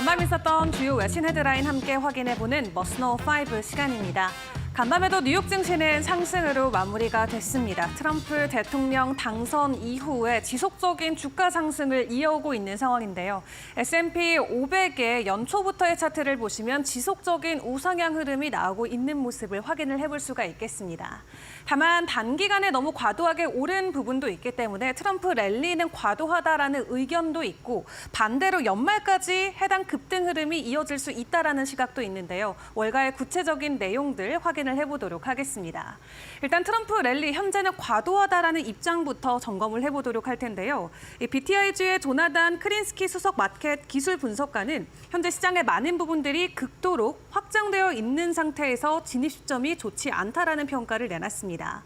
간밤 있었던 주요 외신 헤드라인 함께 확인해보는 머스노 5 시간입니다. 간밤에도 뉴욕 증시는 상승으로 마무리가 됐습니다. 트럼프 대통령 당선 이후에 지속적인 주가 상승을 이어오고 있는 상황인데요. S&P 500의 연초부터의 차트를 보시면 지속적인 우상향 흐름이 나오고 있는 모습을 확인을 해볼 수가 있겠습니다. 다만 단기간에 너무 과도하게 오른 부분도 있기 때문에 트럼프 랠리는 과도하다라는 의견도 있고 반대로 연말까지 해당 급등 흐름이 이어질 수 있다라는 시각도 있는데요. 월가의 구체적인 내용들 확인을 해보도록 하겠습니다. 일단 트럼프 랠리 현재는 과도하다라는 입장부터 점검을 해보도록 할 텐데요. BTIG의 조나단 크린스키 수석 마켓 기술 분석가는 현재 시장의 많은 부분들이 극도로 확장되어 있는 상태에서 진입 시점이 좋지 않다라는 평가를 내놨습니다.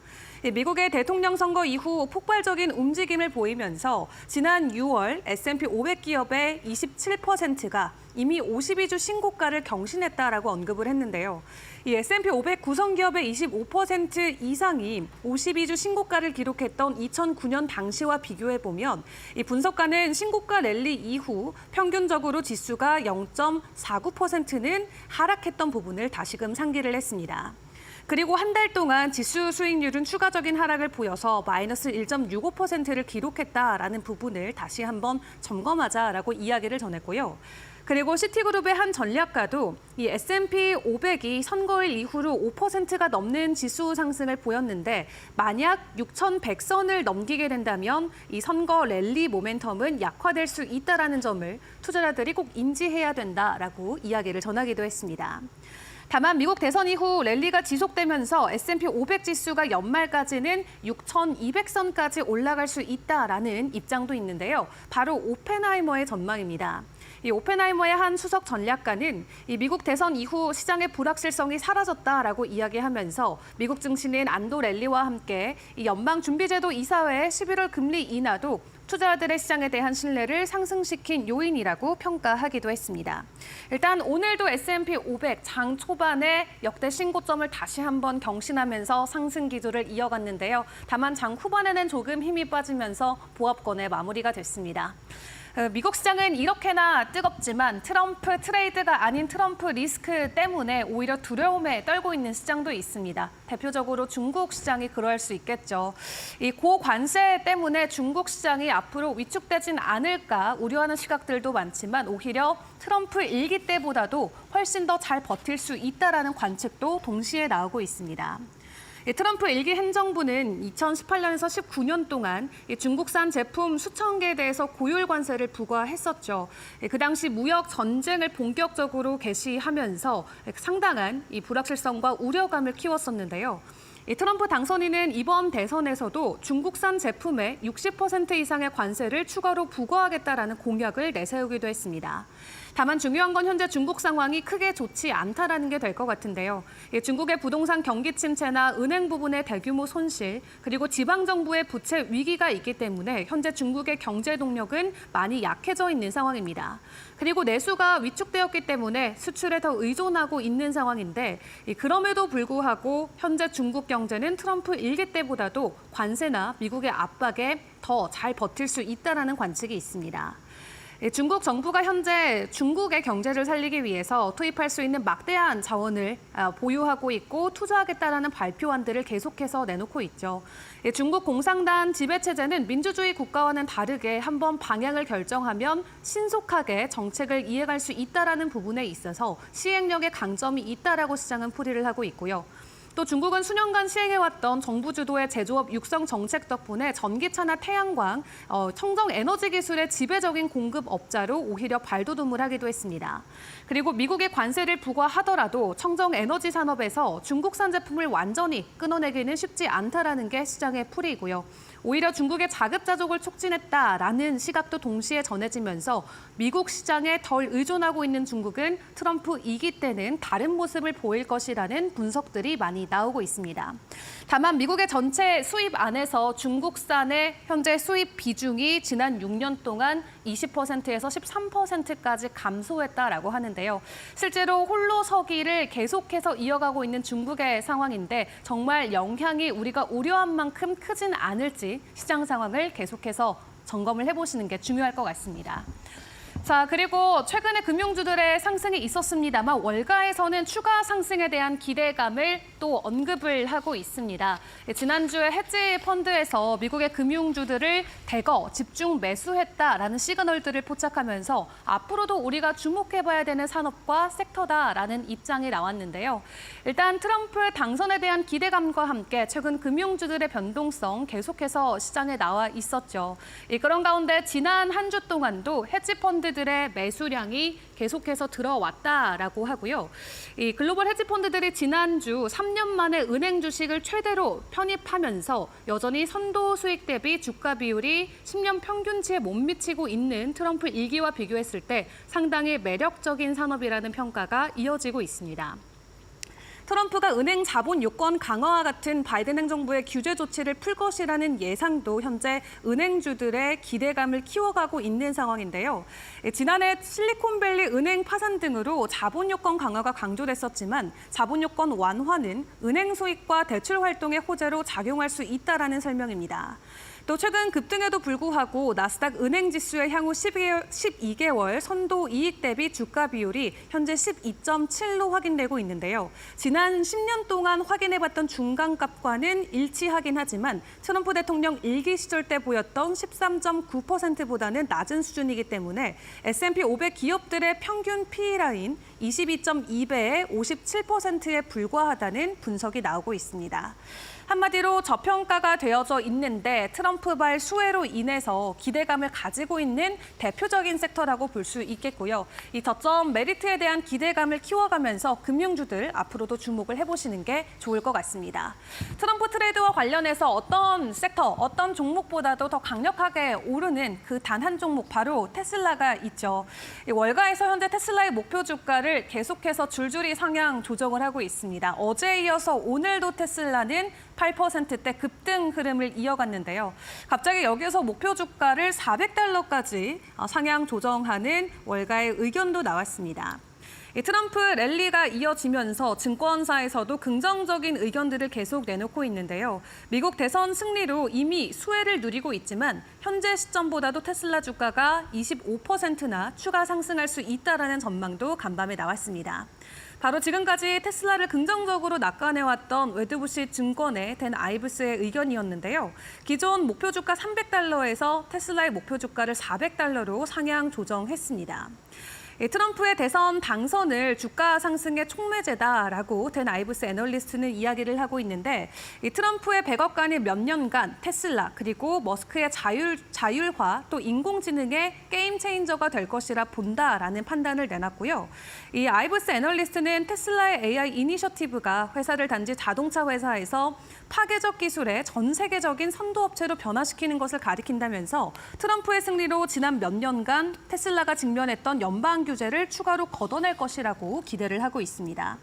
미국의 대통령 선거 이후 폭발적인 움직임을 보이면서 지난 6월 S&P 500 기업의 27%가 이미 52주 신고가를 경신했다라고 언급을 했는데요. 이 S&P 500 구성 기업의 25% 이상이 52주 신고가를 기록했던 2009년 당시와 비교해 보면 이 분석가는 신고가 랠리 이후 평균적으로 지수가 0.49%는 하락했던 부분을 다시금 상기를 했습니다. 그리고 한 달 동안 지수 수익률은 추가적인 하락을 보여서 마이너스 1.65%를 기록했다라는 부분을 다시 한번 점검하자라고 이야기를 전했고요. 그리고 시티그룹의 한 전략가도 이 S&P 500이 선거일 이후로 5%가 넘는 지수 상승을 보였는데 만약 6,100선을 넘기게 된다면 이 선거 랠리 모멘텀은 약화될 수 있다라는 점을 투자자들이 꼭 인지해야 된다라고 이야기를 전하기도 했습니다. 다만 미국 대선 이후 랠리가 지속되면서 S&P 500 지수가 연말까지는 6,200선까지 올라갈 수 있다라는 입장도 있는데요. 바로 오펜하이머의 전망입니다. 이 오펜하이머의 한 수석 전략가는 이 미국 대선 이후 시장의 불확실성이 사라졌다라고 이야기하면서 미국 증시는 안도 랠리와 함께 이 연방준비제도 이사회의 11월 금리 인하도 투자자들의 시장에 대한 신뢰를 상승시킨 요인이라고 평가하기도 했습니다. 일단 오늘도 S&P 500 장 초반에 역대 신고점을 다시 한번 경신하면서 상승 기조를 이어갔는데요. 다만 장 후반에는 조금 힘이 빠지면서 보합권에 마무리가 됐습니다. 미국 시장은 이렇게나 뜨겁지만 트럼프 트레이드가 아닌 트럼프 리스크 때문에 오히려 두려움에 떨고 있는 시장도 있습니다. 대표적으로 중국 시장이 그럴 수 있겠죠. 이 고관세 때문에 중국 시장이 앞으로 위축되진 않을까 우려하는 시각들도 많지만 오히려 트럼프 일기 때보다도 훨씬 더 잘 버틸 수 있다라는 관측도 동시에 나오고 있습니다. 트럼프 일기 행정부는 2018년에서 19년 동안 중국산 제품 수천 개에 대해서 고율 관세를 부과했었죠. 그 당시 무역 전쟁을 본격적으로 개시하면서 상당한 이 불확실성과 우려감을 키웠었는데요. 트럼프 당선인은 이번 대선에서도 중국산 제품에 60% 이상의 관세를 추가로 부과하겠다라는 공약을 내세우기도 했습니다. 다만 중요한 건 현재 중국 상황이 크게 좋지 않다라는 게 될 것 같은데요. 중국의 부동산 경기 침체나 은행 부분의 대규모 손실, 그리고 지방정부의 부채 위기가 있기 때문에 현재 중국의 경제 동력은 많이 약해져 있는 상황입니다. 그리고 내수가 위축되었기 때문에 수출에 더 의존하고 있는 상황인데 그럼에도 불구하고 현재 중국 경제는 트럼프 일기 때보다도 관세나 미국의 압박에 더 잘 버틸 수 있다는 관측이 있습니다. 중국 정부가 현재 중국의 경제를 살리기 위해서 투입할 수 있는 막대한 자원을 보유하고 있고 투자하겠다라는 발표안들을 계속해서 내놓고 있죠. 중국 공산당 지배체제는 민주주의 국가와는 다르게 한번 방향을 결정하면 신속하게 정책을 이해갈 수 있다라는 부분에 있어서 시행력에 강점이 있다라고 시장은 풀이를 하고 있고요. 또 중국은 수년간 시행해왔던 정부 주도의 제조업 육성 정책 덕분에 전기차나 태양광, 청정 에너지 기술의 지배적인 공급업자로 오히려 발돋움을 하기도 했습니다. 그리고 미국의 관세를 부과하더라도 청정 에너지 산업에서 중국산 제품을 완전히 끊어내기는 쉽지 않다라는 게 시장의 풀이고요. 오히려 중국의 자급자족을 촉진했다라는 시각도 동시에 전해지면서 미국 시장에 덜 의존하고 있는 중국은 트럼프 2기 때는 다른 모습을 보일 것이라는 분석들이 많이 나오고 있습니다. 다만 미국의 전체 수입 안에서 중국산의 현재 수입 비중이 지난 6년 동안 20%에서 13%까지 감소했다라고 하는데요. 실제로 홀로 서기를 계속해서 이어가고 있는 중국의 상황인데 정말 영향이 우리가 우려한 만큼 크진 않을지 시장 상황을 계속해서 점검을 해보시는 게 중요할 것 같습니다. 자, 그리고 최근에 금융주들의 상승이 있었습니다만 월가에서는 추가 상승에 대한 기대감을 또 언급을 하고 있습니다. 지난주에 헤지 펀드에서 미국의 금융주들을 대거 집중 매수했다라는 시그널들을 포착하면서 앞으로도 우리가 주목해봐야 되는 산업과 섹터다라는 입장이 나왔는데요. 일단 트럼프 당선에 대한 기대감과 함께 최근 금융주들의 변동성 계속해서 시장에 나와 있었죠. 그런 가운데 지난 한 주 동안도 헤지 펀드들의 매수량이 계속해서 들어왔다라고 하고요. 이 글로벌 헤지 펀드들이 지난주 3년 만에 은행 주식을 최대로 편입하면서 여전히 선도 수익 대비 주가 비율이 10년 평균치에 못 미치고 있는 트럼프 1기와 비교했을 때 상당히 매력적인 산업이라는 평가가 이어지고 있습니다. 트럼프가 은행 자본 요건 강화와 같은 바이든 행정부의 규제 조치를 풀 것이라는 예상도 현재 은행주들의 기대감을 키워가고 있는 상황인데요. 지난해 실리콘밸리 은행 파산 등으로 자본 요건 강화가 강조됐었지만 자본 요건 완화는 은행 수익과 대출 활동의 호재로 작용할 수 있다라는 설명입니다. 또 최근 급등에도 불구하고 나스닥 은행 지수의 향후 12개월 선도 이익 대비 주가 비율이 현재 12.7로 확인되고 있는데요. 지난 10년 동안 확인해봤던 중간값과는 일치하긴 하지만 트럼프 대통령 1기 시절 때 보였던 13.9%보다는 낮은 수준이기 때문에 S&P 500 기업들의 평균 PE라인 22.2배에 57%에 불과하다는 분석이 나오고 있습니다. 한마디로 저평가가 되어져 있는데 트럼프발 수혜로 인해서 기대감을 가지고 있는 대표적인 섹터라고 볼 수 있겠고요. 이 저점 메리트에 대한 기대감을 키워가면서 금융주들 앞으로도 주목을 해보시는 게 좋을 것 같습니다. 트럼프 트레이드와 관련해서 어떤 섹터, 어떤 종목보다도 더 강력하게 오르는 그 단 한 종목 바로 테슬라가 있죠. 월가에서 현재 테슬라의 목표 주가를 계속해서 줄줄이 상향 조정을 하고 있습니다. 어제에 이어서 오늘도 테슬라는 8%대 급등 흐름을 이어갔는데요. 갑자기 여기서 목표 주가를 $400까지 상향 조정하는 월가의 의견도 나왔습니다. 트럼프 랠리가 이어지면서 증권사에서도 긍정적인 의견들을 계속 내놓고 있는데요. 미국 대선 승리로 이미 수혜를 누리고 있지만 현재 시점보다도 테슬라 주가가 25%나 추가 상승할 수 있다라는 전망도 간밤에 나왔습니다. 바로 지금까지 테슬라를 긍정적으로 낙관해왔던 웨드부시 증권의 댄 아이브스의 의견이었는데요. 기존 목표 주가 $300에서 테슬라의 목표 주가를 $400로 상향 조정했습니다. 트럼프의 대선 당선을 주가 상승의 촉매제다라고 댄 아이브스 애널리스트는 이야기를 하고 있는데 트럼프의 100억간의 몇 년간 테슬라 그리고 머스크의 자율화 또 인공지능의 게임 체인저가 될 것이라 본다라는 판단을 내놨고요. 이 아이브스 애널리스트는 테슬라의 AI 이니셔티브가 회사를 단지 자동차 회사에서 파괴적 기술의 전 세계적인 선도업체로 변화시키는 것을 가리킨다면서 트럼프의 승리로 지난 몇 년간 테슬라가 직면했던 연방 규제를 추가로 걷어낼 것이라고 기대를 하고 있습니다.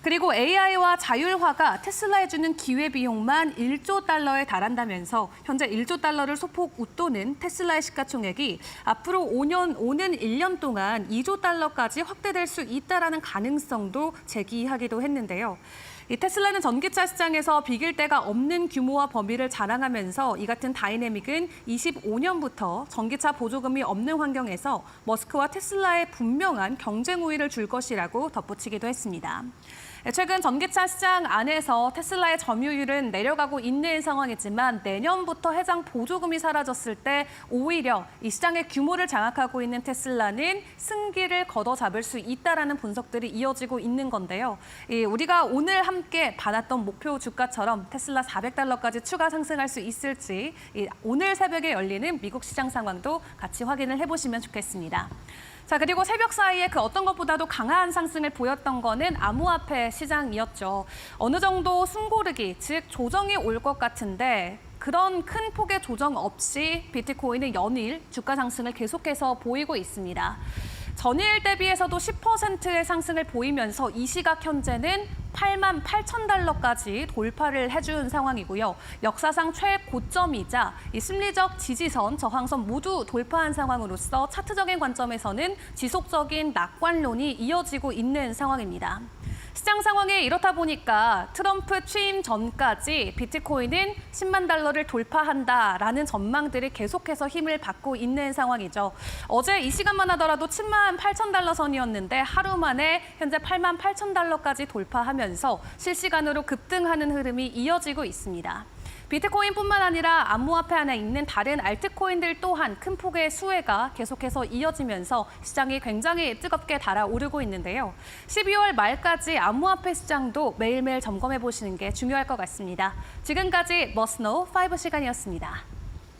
그리고 AI와 자율화가 테슬라에 주는 기회비용만 $1조 달한다면서 현재 $1조 소폭 웃도는 테슬라의 시가총액이 앞으로 오는 1년 동안 $2조 확대될 수 있다라는 가능성도 제기하기도 했는데요. 이 테슬라는 전기차 시장에서 비길 데가 없는 규모와 범위를 자랑하면서 이 같은 다이내믹은 25년부터 전기차 보조금이 없는 환경에서 머스크와 테슬라에 분명한 경쟁 우위를 줄 것이라고 덧붙이기도 했습니다. 최근 전기차 시장 안에서 테슬라의 점유율은 내려가고 있는 상황이지만 내년부터 해당 보조금이 사라졌을 때 오히려 이 시장의 규모를 장악하고 있는 테슬라는 승기를 걷어잡을 수 있다라는 분석들이 이어지고 있는 건데요. 우리가 오늘 함께 받았던 목표 주가처럼 테슬라 $400까지 추가 상승할 수 있을지 오늘 새벽에 열리는 미국 시장 상황도 같이 확인을 해보시면 좋겠습니다. 자, 그리고 새벽 사이에 그 어떤 것보다도 강한 상승을 보였던 거는 암호화폐 시장이었죠. 어느 정도 숨고르기, 즉 조정이 올 것 같은데 그런 큰 폭의 조정 없이 비트코인은 연일 주가 상승을 계속해서 보이고 있습니다. 전일 대비해서도 10%의 상승을 보이면서 이 시각 현재는 $88,000까지 돌파를 해준 상황이고요. 역사상 최고점이자 이 심리적 지지선, 저항선 모두 돌파한 상황으로서 차트적인 관점에서는 지속적인 낙관론이 이어지고 있는 상황입니다. 시장 상황이 이렇다 보니까 트럼프 취임 전까지 비트코인은 10만 달러를 돌파한다라는 전망들이 계속해서 힘을 받고 있는 상황이죠. 어제 이 시간만 하더라도 7만 8천 달러 선이었는데 하루 만에 현재 8만 8천 달러까지 돌파하면서 실시간으로 급등하는 흐름이 이어지고 있습니다. 비트코인뿐만 아니라 암호화폐 안에 있는 다른 알트코인들 또한 큰 폭의 수혜가 계속해서 이어지면서 시장이 굉장히 뜨겁게 달아오르고 있는데요. 12월 말까지 암호화폐 시장도 매일매일 점검해 보시는 게 중요할 것 같습니다. 지금까지 머스노우 5 시간이었습니다.